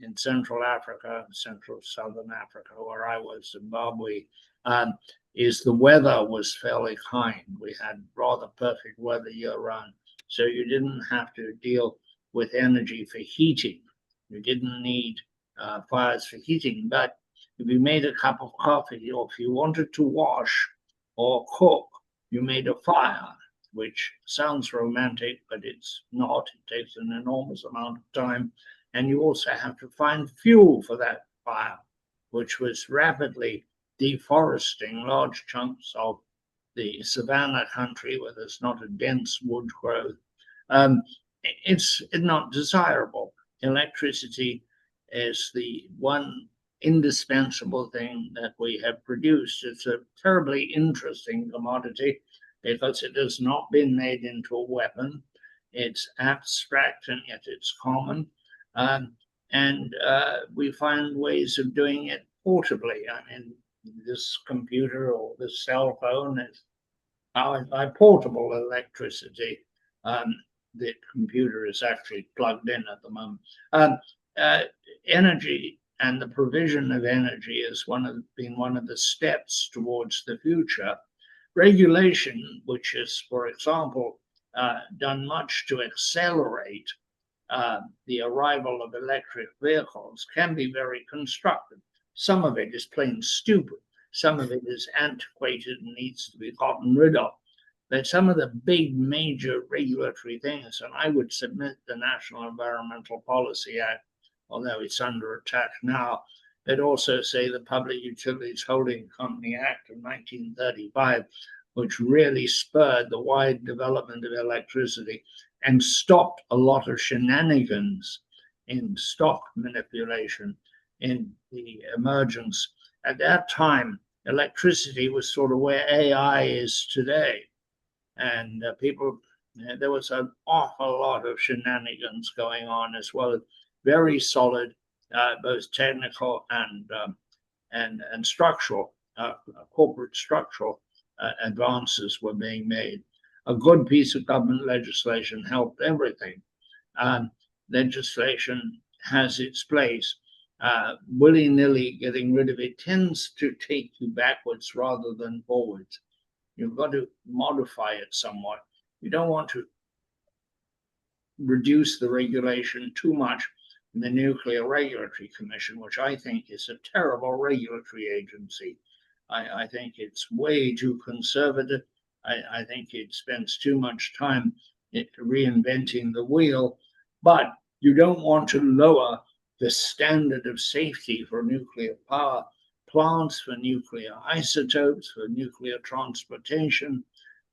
in Central Africa, Southern Africa, where I was, Zimbabwe, is the weather was fairly kind. We had rather perfect weather year round. So you didn't have to deal with energy for heating. You didn't need fires for heating. But if you made a cup of coffee, or if you wanted to wash or cook, you made a fire, which sounds romantic, but it's not. It takes an enormous amount of time. And you also have to find fuel for that fire, which was rapidly deforesting large chunks of the savanna country where there's not a dense wood growth, it's not desirable. Electricity is the one indispensable thing that we have produced. It's a terribly interesting commodity because it has not been made into a weapon. It's abstract and yet it's common. And we find ways of doing it portably. I mean, this computer or this cell phone is powered by portable electricity. The computer is actually plugged in at the moment. Energy and the provision of energy has been one of the steps towards the future. Regulation, which is, for example, done much to accelerate the arrival of electric vehicles, can be very constructive. Some of it is plain stupid. Some of it is antiquated and needs to be gotten rid of. But some of the big major regulatory things, and I would submit the National Environmental Policy Act, although it's under attack now, but also say the Public Utilities Holding Company Act of 1935, which really spurred the wide development of electricity and stopped a lot of shenanigans in stock manipulation in the emergence. At that time, electricity was sort of where AI is today. And there was an awful lot of shenanigans going on, as well as very solid, both technical and structural, corporate structural advances were being made. A good piece of government legislation helped everything. Legislation has its place. Willy-nilly getting rid of it tends to take you backwards rather than forwards. You've got to modify it somewhat. You don't want to reduce the regulation too much in the Nuclear Regulatory Commission, which I think is a terrible regulatory agency. I think it's way too conservative. I think it spends too much time reinventing the wheel, but you don't want to lower the standard of safety for nuclear power plants, for nuclear isotopes, for nuclear transportation.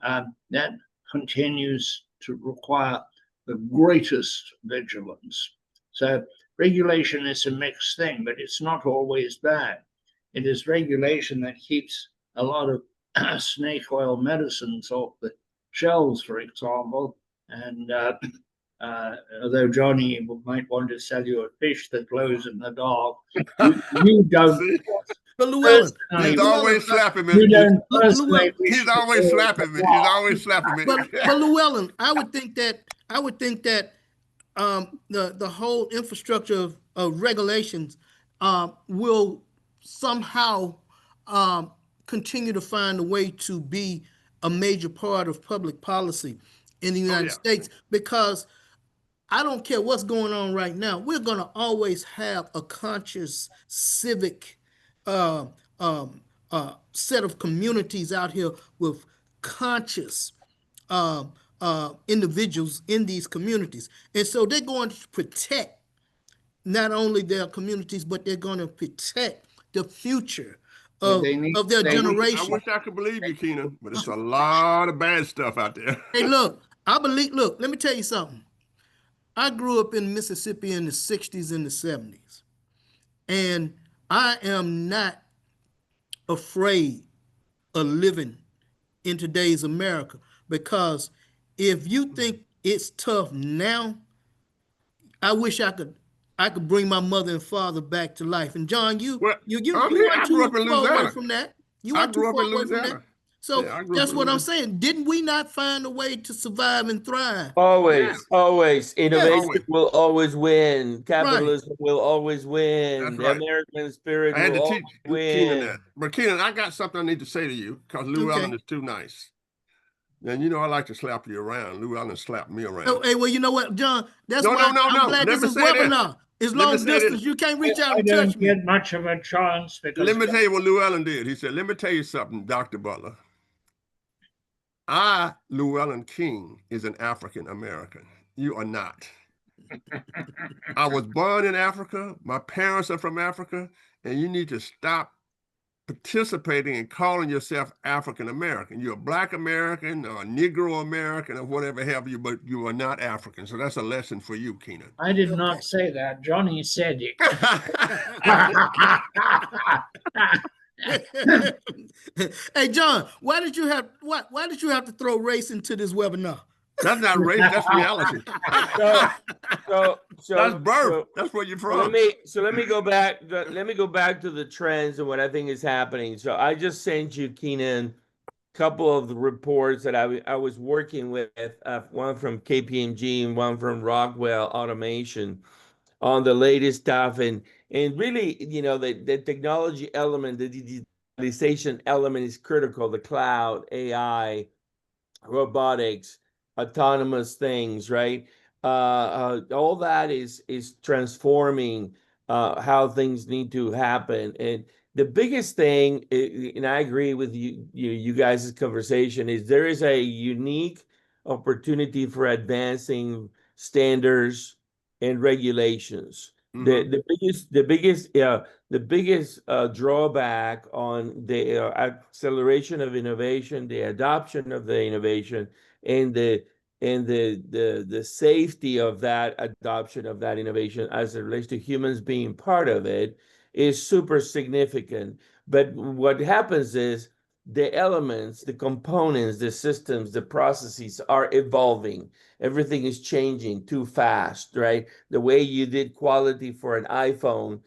That continues to require the greatest vigilance. So regulation is a mixed thing, but it's not always bad. It is regulation that keeps a lot of snake oil medicines off the shelves, for example. And although Johnny might want to sell you a fish that glows in the dark, you don't. But Llewellyn, he's always slapping me. He's always slapping me. He's always slapping me. But Llewellyn, I would think that the whole infrastructure of regulations will somehow continue to find a way to be a major part of public policy in the United States, because I don't care what's going on right now, we're going to always have a conscious civic set of communities out here with conscious individuals in these communities. And so they're going to protect not only their communities, but they're going to protect the future of their generation. I wish I could believe you, Keenan, but it's a lot of bad stuff out there. Hey, look, let me tell you something. I grew up in Mississippi in the 60s and the 70s, and I am not afraid of living in today's America, because if you think it's tough now, I wish I could bring my mother and father back to life. And John, you weren't too far away from that. You weren't too far away from that. So that's what I'm saying. Didn't we not find a way to survive and thrive? Always. Innovation will always win. Capitalism will always win. The American spirit will always win. Keenan that. But Keenan, I got something I need to say to you, because Llewellyn is too nice. And you know I like to slap you around. Llewellyn slapped me around. Oh, hey, well, you know what, John? That's why I'm glad this is webinar. It's long distance. You can't reach out and touch me. I don't get much of a chance. Let me tell you what Llewellyn did. He said, let me tell you something, Dr. Butler. Llewellyn King, is an African American. You are not. I was born in Africa. My parents are from Africa. And you need to stop participating and calling yourself African American. You're a Black American or a Negro American or whatever have you, but you are not African. So that's a lesson for you, Keenan. I did Okay. not say that. Johnny said it. Hey, John, why did you have to throw race into this webinar? That's not race, that's reality. So That's birth. so That's where you're So let from. me go back. Let me go back to the trends and what I think is happening. So I just sent you, Keenan, a couple of the reports that I was working with, one from KPMG and one from Rockwell Automation, on the latest stuff, and really, the technology element, the digitalization element is critical. The cloud, AI, robotics, autonomous things, right? All that is transforming how things need to happen. And the biggest thing, and I agree with you guys' conversation, is there is a unique opportunity for advancing standards and regulations. Mhm. The biggest drawback on the acceleration of innovation, the adoption of the innovation, and the safety of that adoption of that innovation as it relates to humans being part of it is super significant. But what happens is the elements, the components, the systems, the processes are evolving. Everything is changing too fast, right? The way you did quality for an iPhone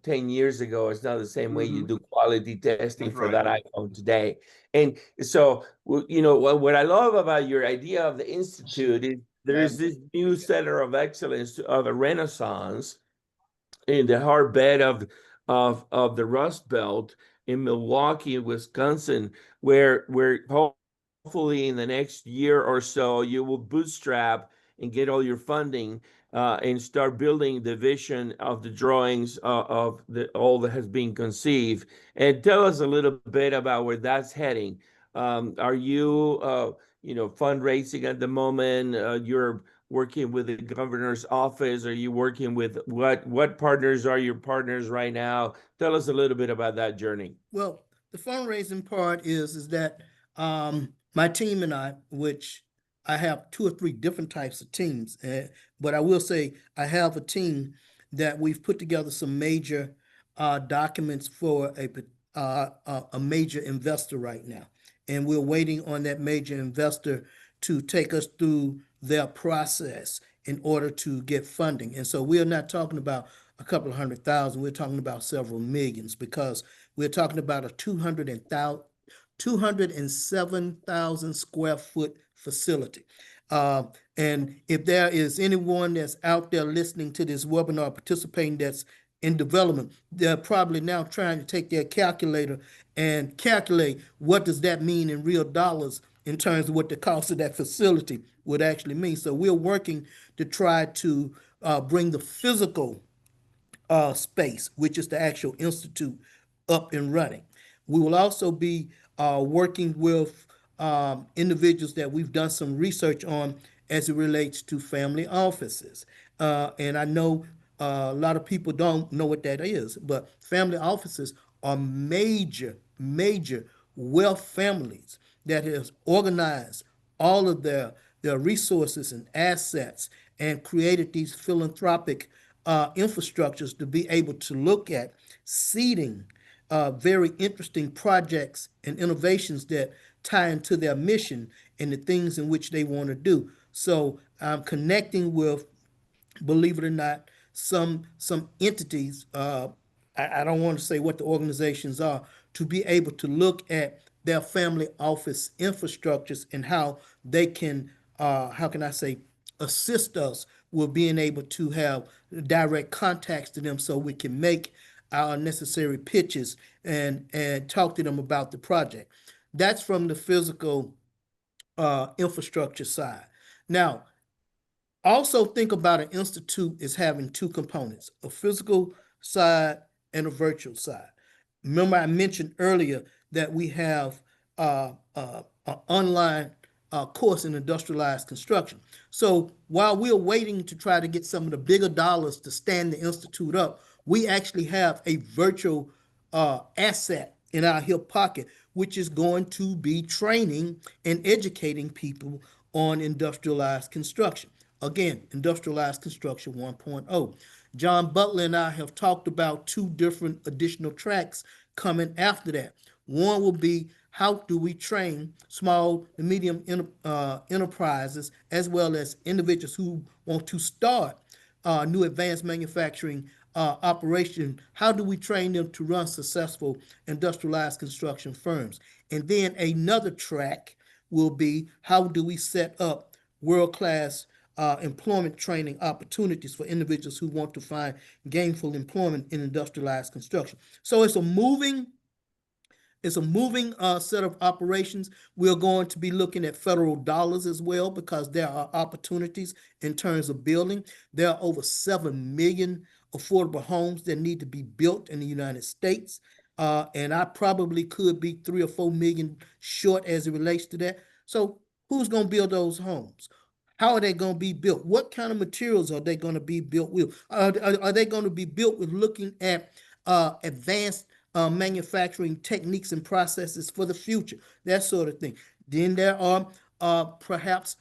10 years ago is not the same way you do quality testing That's for right. that iPhone today. And so, what I love about your idea of the Institute is there's this new center of excellence of a renaissance in the hotbed of the Rust Belt in Milwaukee, Wisconsin, where hopefully in the next year or so you will bootstrap and get all your funding and start building the vision of the drawings of the all that has been conceived. And tell us a little bit about where that's heading. Are you fundraising at the moment? You're working with the governor's office? Are you working with what partners are your partners right now? Tell us a little bit about that journey. Well, the fundraising part is that my team and I, which I have 2 or 3 different types of teams, but I will say I have a team that we've put together some major documents for a major investor right now, and we're waiting on that major investor to take us through their process in order to get funding. And so we're not talking about a couple of 100,000, we're talking about several millions, because we're talking about a 207,000 square foot facility. And if there is anyone that's out there listening to this webinar, participating, that's in development, they're probably now trying to take their calculator and calculate what does that mean in real dollars in terms of what the cost of that facility would actually mean. So we're working to try to bring the physical space, which is the actual institute, up and running. We will also be working with individuals that we've done some research on as it relates to family offices. And I know a lot of people don't know what that is, but family offices are major wealth families that has organized all of their resources and assets and created these philanthropic infrastructures to be able to look at seeding very interesting projects and innovations that tie into their mission and the things in which they want to do. So I'm connecting with, believe it or not, some entities. I don't want to say what the organizations are, to be able to look at their family office infrastructures and how they can, how can I say, assist us with being able to have direct contacts to them so we can make our necessary pitches and talk to them about the project. That's from the physical infrastructure side. Now, also think about an institute as having 2 components, a physical side and a virtual side. Remember, I mentioned earlier that we have an online course in industrialized construction. So while we're waiting to try to get some of the bigger dollars to stand the institute up, we actually have a virtual asset in our hip pocket, which is going to be training and educating people on industrialized construction. Again, industrialized construction 1.0. John Butler and I have talked about two different additional tracks coming after that. One will be how do we train small and medium enterprises as well as individuals who want to start new advanced manufacturing operation. How do we train them to run successful industrialized construction firms? And then another track will be how do we set up world-class employment training opportunities for individuals who want to find gainful employment in industrialized construction. So it's a moving set of operations. We're going to be looking at federal dollars as well because there are opportunities in terms of building. There are over 7 million affordable homes that need to be built in the United States. And I probably could be 3 or 4 million short as it relates to that. So who's going to build those homes? How are they going to be built? What kind of materials are they going to be built with? Are they going to be built with looking at advanced manufacturing techniques and processes for the future, that sort of thing? Then there are perhaps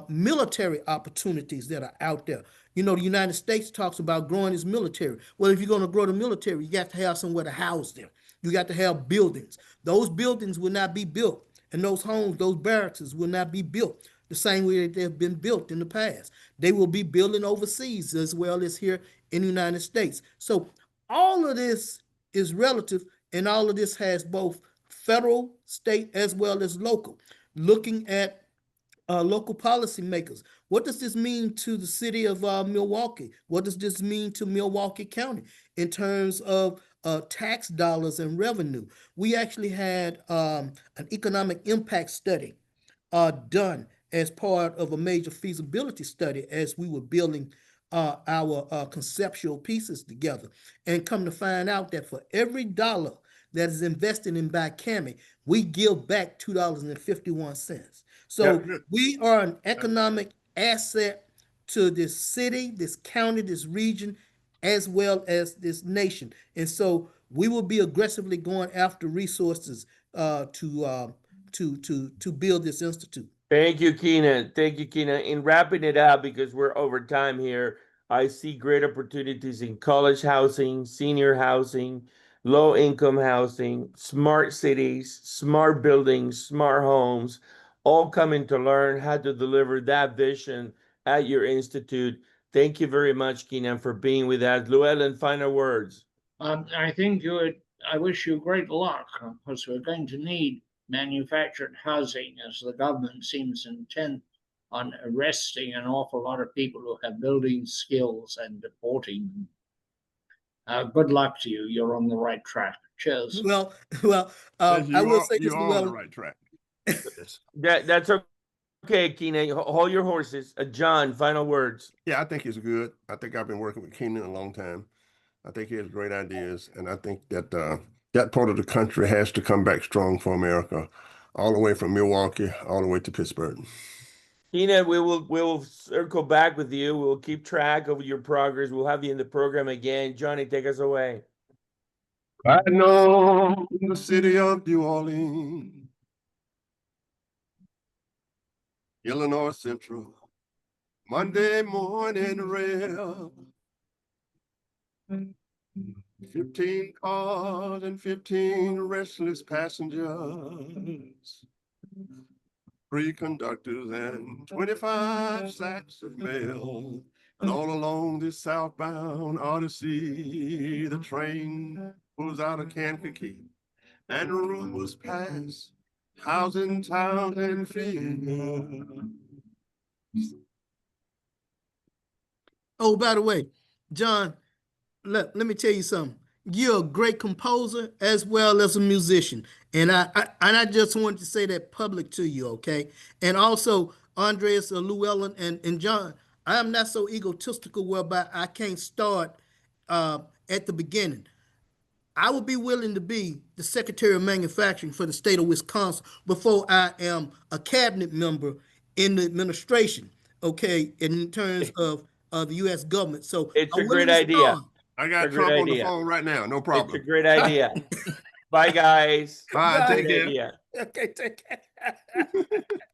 military opportunities that are out there. You know, the United States talks about growing its military. Well, if you're going to grow the military, you got to have somewhere to house them. You got to have buildings. Those buildings will not be built, and those homes, those barracks will not be built the same way that they've been built in the past. They will be building overseas as well as here in the United States. So all of this is relative, and all of this has both federal, state, as well as local. Looking at local policymakers, what does this mean to the city of Milwaukee? What does this mean to Milwaukee County in terms of tax dollars and revenue? We actually had an economic impact study done as part of a major feasibility study as we were building our conceptual pieces together, and come to find out that for every dollar that is invested in BICAMI, we give back $2.51. So we are an economic asset to this city, this county, this region, as well as this nation. And so we will be aggressively going after resources to build this institute. Thank you, Keenan. Thank you, Keenan. In wrapping it up, because we're over time here, I see great opportunities in college housing, senior housing, low-income housing, smart cities, smart buildings, smart homes, all coming to learn how to deliver that vision at your institute. Thank you very much, Keenan, for being with us. Llewellyn, final words. I wish you great luck because we're going to need manufactured housing as the government seems intent on arresting an awful lot of people who have building skills and deporting them. Good luck to you. You're on the right track. Cheers. Well, I will say this, you're on the Llewellyn. right track. That's okay, Keenan. Hold your horses. John, final words. Yeah, I think it's good. I think I've been working with Keenan a long time. I think he has great ideas, and I think that that part of the country has to come back strong for America, all the way from Milwaukee, all the way to Pittsburgh. Keenan, we will circle back with you. We'll keep track of your progress. We'll have you in the program again. Johnny, take us away. Riding on the city of New Orleans, Illinois Central, Monday morning rail. 15 cars and 15 restless passengers, 3 conductors and 25 sacks of mail. And all along this southbound Odyssey, the train pulls out of Kankakee, and rumors pass, housing towns and fields. Oh, by the way, John, let me tell you something. You're a great composer as well as a musician. And I just wanted to say that public to you, okay? And also, Andres, Llewellyn, and John, I am not so egotistical whereby I can't start at the beginning. I would be willing to be the Secretary of Manufacturing for the state of Wisconsin before I am a cabinet member in the administration, okay, in terms of the U.S. government. So it's a great idea. I got Trump on the phone right now. No problem. It's a great idea. Bye, guys. Bye. Bye. Take Good care. idea. Okay, take care.